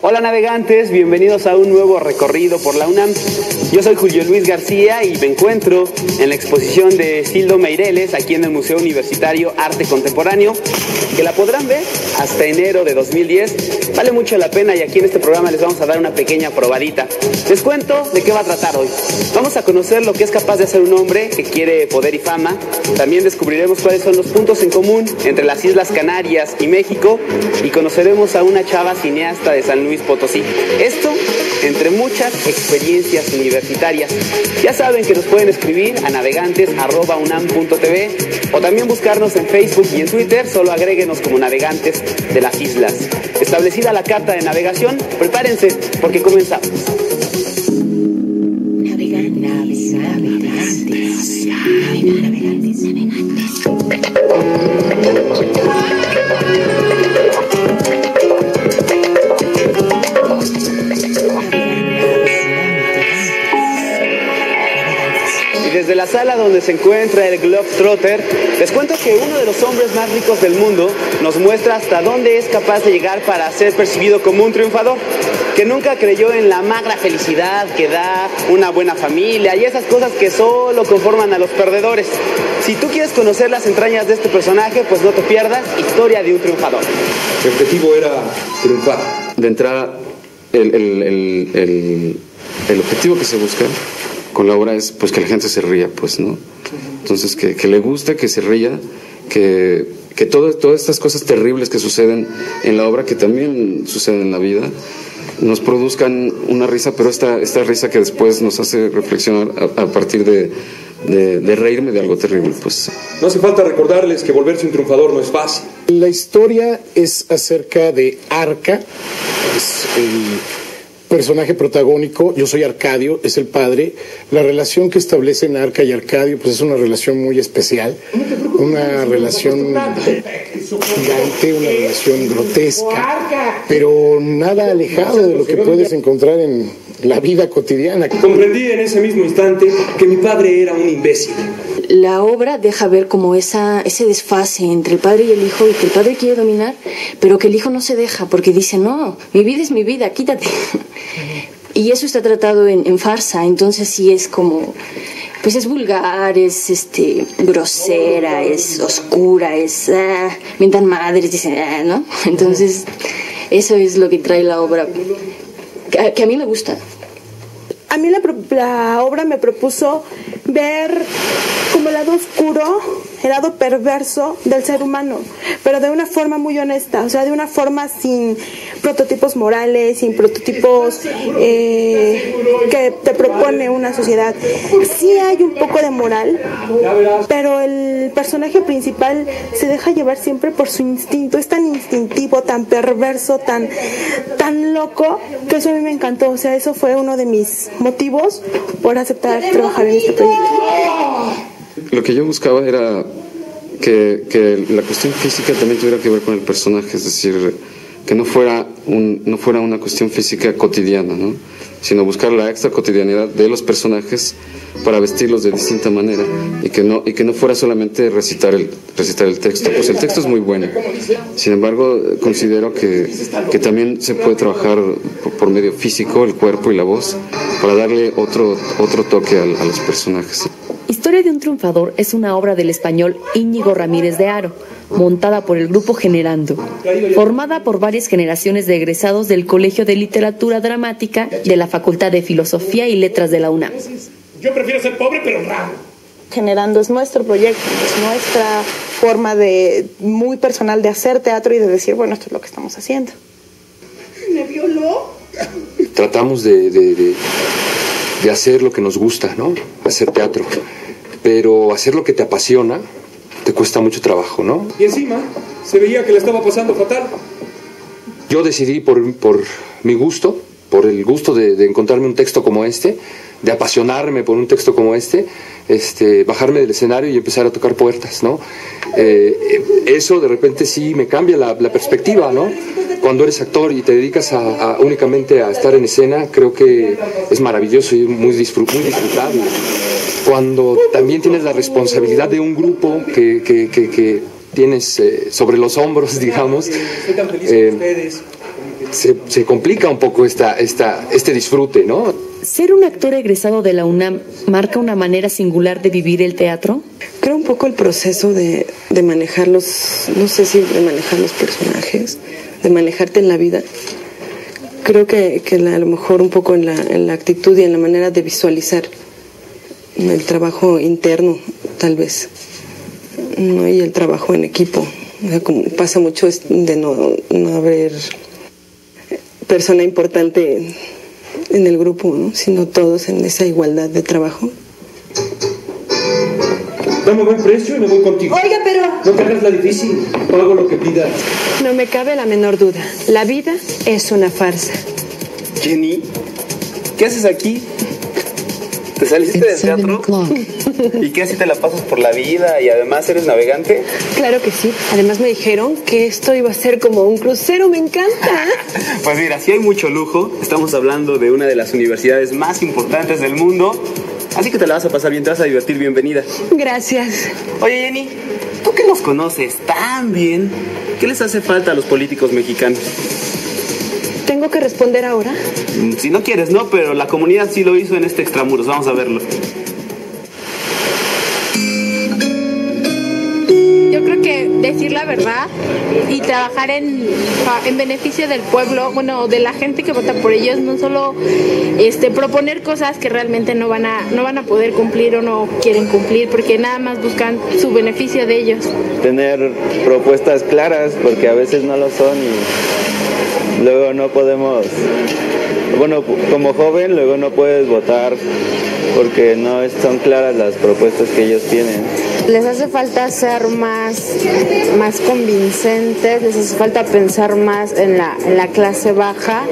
Hola navegantes, bienvenidos a un nuevo recorrido por la UNAM. Yo soy Julio Luis García y me encuentro en la exposición de Sildo Meireles aquí en el Museo Universitario Arte Contemporáneo, que la podrán ver hasta enero de 2010. Vale mucho la pena y aquí en este programa les vamos a dar una pequeña probadita. Les cuento de qué va a tratar hoy. Vamos a conocer lo que es capaz de hacer un hombre que quiere poder y fama. También descubriremos cuáles son los puntos en común entre las Islas Canarias y México y conoceremos a una chava cineasta de San Luis Potosí. Esto entre muchas experiencias universitarias. Ya saben que nos pueden escribir a navegantes@unam.tv o también buscarnos en Facebook y en Twitter. Solo agréguenos como Navegantes de las Islas. Establecida la carta de navegación, prepárense porque comenzamos. Desde la sala donde se encuentra el Globetrotter, les cuento que uno de los hombres más ricos del mundo nos muestra hasta dónde es capaz de llegar para ser percibido como un triunfador, que nunca creyó en la magra felicidad que da una buena familia y esas cosas que solo conforman a los perdedores. Si tú quieres conocer las entrañas de este personaje, pues no te pierdas Historia de un triunfador. El objetivo era triunfar. De entrada, el objetivo que se busca con la obra es pues que la gente se ría, pues, ¿no? Entonces que le guste, que se ría, que todas estas cosas terribles que suceden en la obra, que también suceden en la vida, nos produzcan una risa, pero esta risa que después nos hace reflexionar a partir de reírme de algo terrible, pues. No hace falta recordarles que volverse un triunfador no es fácil. La historia es acerca de Arca, es el personaje protagónico. Yo soy Arcadio, es el padre. La relación que establecen Arca y Arcadio pues es una relación muy especial, una relación gigante, una relación grotesca, pero nada alejado de lo que puedes encontrar en la vida cotidiana. Comprendí en ese mismo instante que mi padre era un imbécil. La obra deja ver como ese desfase entre el padre y el hijo, y que el padre quiere dominar, pero que el hijo no se deja porque dice, no, mi vida es mi vida, quítate. Y eso está tratado en farsa, entonces sí es como, pues es vulgar, es grosera, es oscura, mentan madres, dicen, ¿no? Entonces eso es lo que trae la obra, que a mí me gusta. A mí la obra me propuso ver como el lado oscuro, el lado perverso del ser humano, pero de una forma muy honesta, o sea, de una forma sin prototipos morales, sin prototipos que te propone una sociedad. Sí hay un poco de moral, pero el personaje principal se deja llevar siempre por su instinto. Es tan instintivo, tan perverso, tan loco, que eso a mí me encantó. O sea, eso fue uno de mis motivos por aceptar trabajar en este proyecto. Lo que yo buscaba era que la cuestión física también tuviera que ver con el personaje, es decir, que no fuera una cuestión física cotidiana, ¿no? Sino buscar la extra cotidianidad de los personajes para vestirlos de distinta manera y que no fuera solamente recitar el texto. Pues el texto es muy bueno, sin embargo considero que también se puede trabajar por medio físico, el cuerpo y la voz, para darle otro toque a los personajes. Historia de un triunfador es una obra del español Íñigo Ramírez de Haro, montada por el Grupo Generando, formada por varias generaciones de egresados del Colegio de Literatura Dramática de la Facultad de Filosofía y Letras de la UNAM. Yo prefiero ser pobre pero honrado. Generando es nuestro proyecto, es nuestra forma muy personal de hacer teatro y de decir, bueno, esto es lo que estamos haciendo. ¿Me violó? Tratamos de hacer lo que nos gusta, ¿no? Hacer teatro. Pero hacer lo que te apasiona te cuesta mucho trabajo, ¿no? Y encima se veía que le estaba pasando fatal. Yo decidí por mi gusto, por el gusto de encontrarme un texto como este, de apasionarme por un texto como este, bajarme del escenario y empezar a tocar puertas, ¿no? Eso de repente sí me cambia la perspectiva, ¿no? Cuando eres actor y te dedicas únicamente a estar en escena, creo que es maravilloso y muy disfrutable. Cuando también tienes la responsabilidad de un grupo que tienes sobre los hombros, digamos, se complica un poco este disfrute, ¿no? ¿Ser un actor egresado de la UNAM marca una manera singular de vivir el teatro? Creo un poco el proceso de manejarlos, no sé si de manejar los personajes, de manejarte en la vida. Creo que a lo mejor un poco en la actitud y en la manera de visualizar el trabajo interno, tal vez, ¿no? Y el trabajo en equipo. O sea, como pasa mucho de no haber persona importante en el grupo, ¿no? Sino todos en esa igualdad de trabajo. Dame buen precio y me voy contigo. Oiga, pero... No te hagas la difícil, pago lo que pidas. No me cabe la menor duda. La vida es una farsa. Jenny, ¿qué haces aquí? ¿Te saliste del teatro? ¿Y qué, así te la pasas por la vida y además eres navegante? Claro que sí. Además me dijeron que esto iba a ser como un crucero. ¡Me encanta! Pues mira, si hay mucho lujo. Estamos hablando de una de las universidades más importantes del mundo. Así que te la vas a pasar bien, te vas a divertir. Bienvenida. Gracias. Oye, Jenny, tú que nos conoces tan bien, ¿qué les hace falta a los políticos mexicanos? ¿Tengo que responder ahora? Si no quieres, no, pero la comunidad sí lo hizo en este Extramuros. Vamos a verlo. Yo creo que decir la verdad y trabajar en beneficio del pueblo, bueno, de la gente que vota por ellos, no solo proponer cosas que realmente no van a poder cumplir o no quieren cumplir, porque nada más buscan su beneficio de ellos. Tener propuestas claras, porque a veces no lo son y luego no podemos, bueno, como joven luego no puedes votar porque no son claras las propuestas que ellos tienen. Les hace falta ser más convincentes, les hace falta pensar más en la clase baja,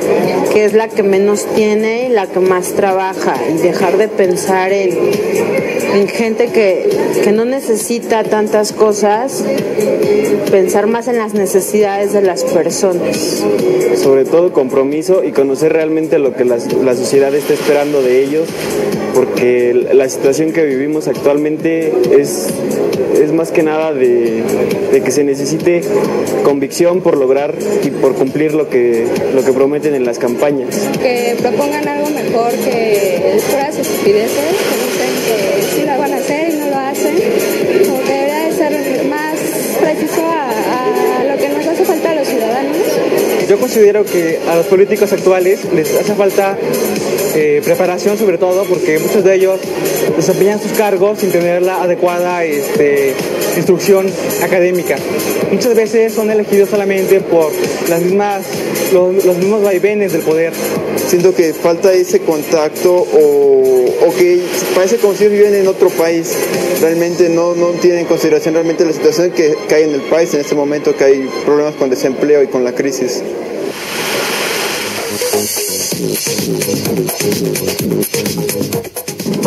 que es la que menos tiene y la que más trabaja, y dejar de pensar en gente que no necesita tantas cosas, pensar más en las necesidades de las personas. Sobre todo compromiso y conocer realmente lo que la sociedad está esperando de ellos, porque la situación que vivimos actualmente es más que nada de que se necesite convicción por lograr y por cumplir lo que prometen en las campañas. Que propongan algo mejor que puras estupideces, que dicen que sí lo van a hacer y no lo hacen, como que debería de ser más preciso a lo que nos hace falta a los ciudadanos. Yo considero que a los políticos actuales les hace falta preparación, sobre todo porque muchos de ellos desempeñan sus cargos sin tener la adecuada instrucción académica. Muchas veces son elegidos solamente por los mismos vaivenes del poder. Siento que falta ese contacto o que parece como si viven en otro país. Realmente no tienen en consideración realmente la situación que hay en el país en este momento, que hay problemas con desempleo y con la crisis.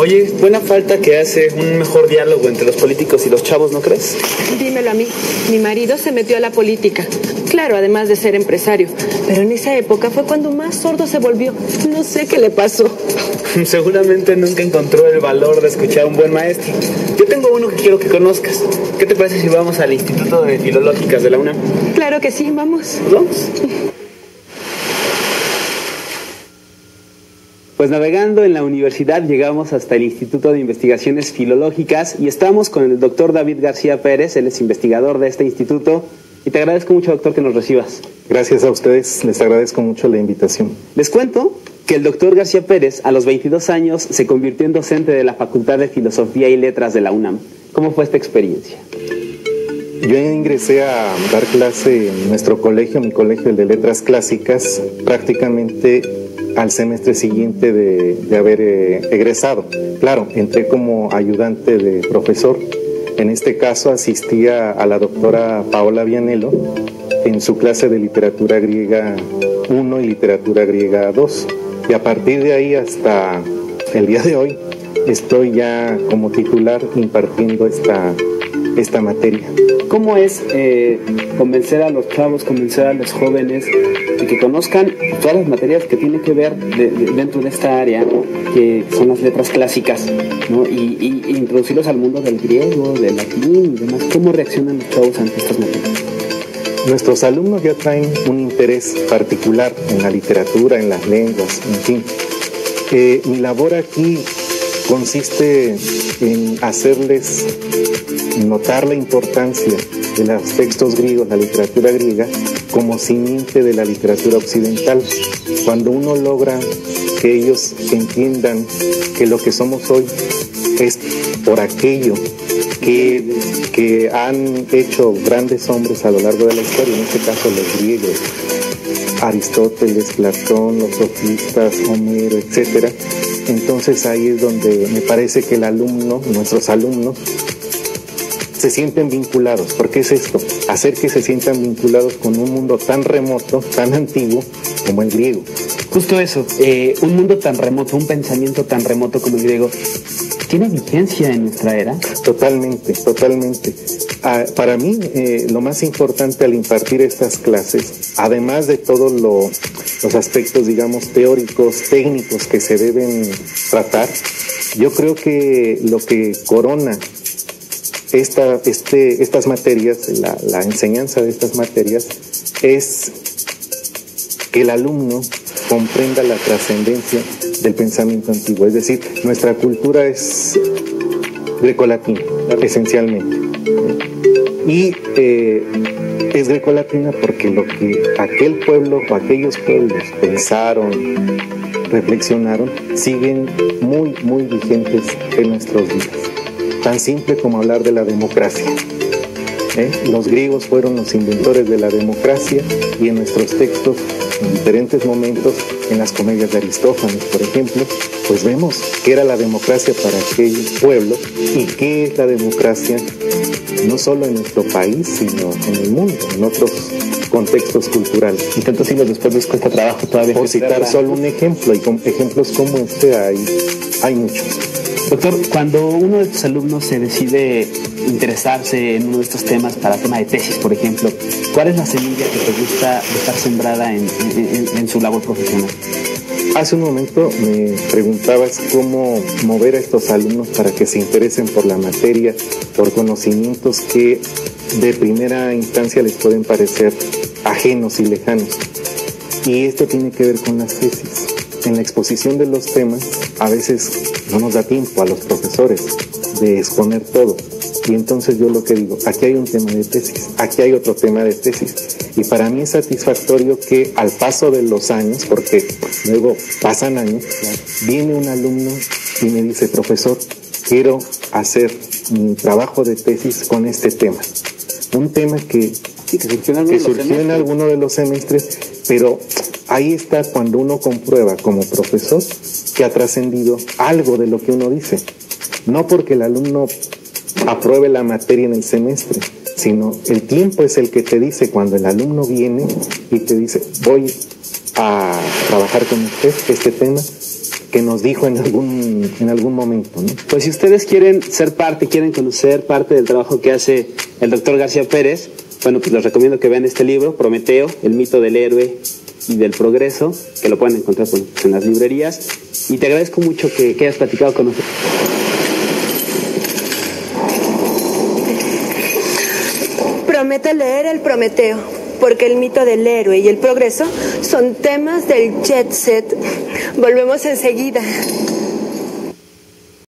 Oye, buena falta que hace un mejor diálogo entre los políticos y los chavos, ¿no crees? Dímelo a mí. Mi marido se metió a la política. Claro, además de ser empresario. Pero en esa época fue cuando más sordo se volvió. No sé qué le pasó. Seguramente nunca encontró el valor de escuchar a un buen maestro. Yo tengo uno que quiero que conozcas. ¿Qué te parece si vamos al Instituto de Filológicas de la UNAM? Claro que sí, vamos. ¿Vamos? Pues navegando en la universidad llegamos hasta el Instituto de Investigaciones Filológicas y estamos con el doctor David García Pérez, él es investigador de este instituto, y te agradezco mucho, doctor, que nos recibas. Gracias a ustedes, les agradezco mucho la invitación. Les cuento que el doctor García Pérez a los 22 años se convirtió en docente de la Facultad de Filosofía y Letras de la UNAM. ¿Cómo fue esta experiencia? Yo ingresé a dar clase en nuestro colegio, mi colegio, el de Letras Clásicas, prácticamente al semestre siguiente de haber egresado. Claro, entré como ayudante de profesor. En este caso asistía a la doctora Paola Vianello en su clase de literatura griega 1 y literatura griega 2. Y a partir de ahí hasta el día de hoy estoy ya como titular impartiendo esta materia. ¿Cómo es convencer a los chavos, convencer a los jóvenes de que conozcan todas las materias que tienen que ver dentro de esta área, que son las letras clásicas, ¿no? y introducirlos al mundo del griego, del latín y demás? ¿Cómo reaccionan los chavos ante estas materias? nuestros alumnos ya traen un interés particular en la literatura, en las lenguas, en fin. Mi labor aquí consiste en hacerles notar la importancia de los textos griegos, la literatura griega, como simiente de la literatura occidental. Cuando uno logra que ellos entiendan que lo que somos hoy es por aquello que han hecho grandes hombres a lo largo de la historia, en este caso los griegos, Aristóteles, Platón, los sofistas, Homero, etcétera. Entonces ahí es donde me parece que el alumno, nuestros alumnos, se sienten vinculados. ¿Por qué es esto? Hacer que se sientan vinculados con un mundo tan remoto, tan antiguo como el griego. Justo eso, un mundo tan remoto, un pensamiento tan remoto como el griego, ¿tiene vigencia en nuestra era? Totalmente, totalmente. Para mí, lo más importante al impartir estas clases, además de todos los aspectos, digamos, teóricos, técnicos que se deben tratar, yo creo que lo que corona estas materias, la enseñanza de estas materias, es que el alumno comprenda la trascendencia del pensamiento antiguo. Es decir, nuestra cultura es grecolatina, esencialmente. Y es grecolatina porque lo que aquel pueblo o aquellos pueblos pensaron, reflexionaron, siguen muy, muy vigentes en nuestros días. Tan simple como hablar de la democracia. Los griegos fueron los inventores de la democracia y en nuestros textos, en diferentes momentos, en las comedias de Aristófanes, por ejemplo, pues vemos qué era la democracia para aquel pueblo y qué es la democracia no solo en nuestro país, sino en el mundo, en otros contextos culturales. Y tantos siglos después nos cuesta trabajo todavía. Por citar solo un ejemplo, y con ejemplos como este hay muchos. Doctor, cuando uno de tus alumnos se decide interesarse en uno de estos temas para tema de tesis, por ejemplo, ¿cuál es la semilla que te gusta dejar sembrada en su labor profesional? Hace un momento me preguntabas cómo mover a estos alumnos para que se interesen por la materia, por conocimientos que de primera instancia les pueden parecer ajenos y lejanos. Y esto tiene que ver con las tesis. En la exposición de los temas, a veces no nos da tiempo a los profesores de exponer todo. Y entonces yo lo que digo, aquí hay un tema de tesis, aquí hay otro tema de tesis. Y para mí es satisfactorio que al paso de los años, porque luego pasan años, viene un alumno y me dice, profesor, quiero hacer mi trabajo de tesis con este tema. Un tema que surgió en alguno de los semestres, pero ahí está cuando uno comprueba como profesor que ha trascendido algo de lo que uno dice. No porque el alumno apruebe la materia en el semestre, sino el tiempo es el que te dice cuando el alumno viene y te dice, voy a trabajar con usted este tema que nos dijo en algún momento, ¿no? Pues si ustedes quieren ser parte, quieren conocer parte del trabajo que hace el doctor García Pérez, bueno, pues les recomiendo que vean este libro, Prometeo, el mito del héroe y del progreso, que lo pueden encontrar en las librerías. Y te agradezco mucho que hayas platicado con nosotros. Prometo leer el Prometeo, porque el mito del héroe y el progreso son temas del jet set. Volvemos enseguida.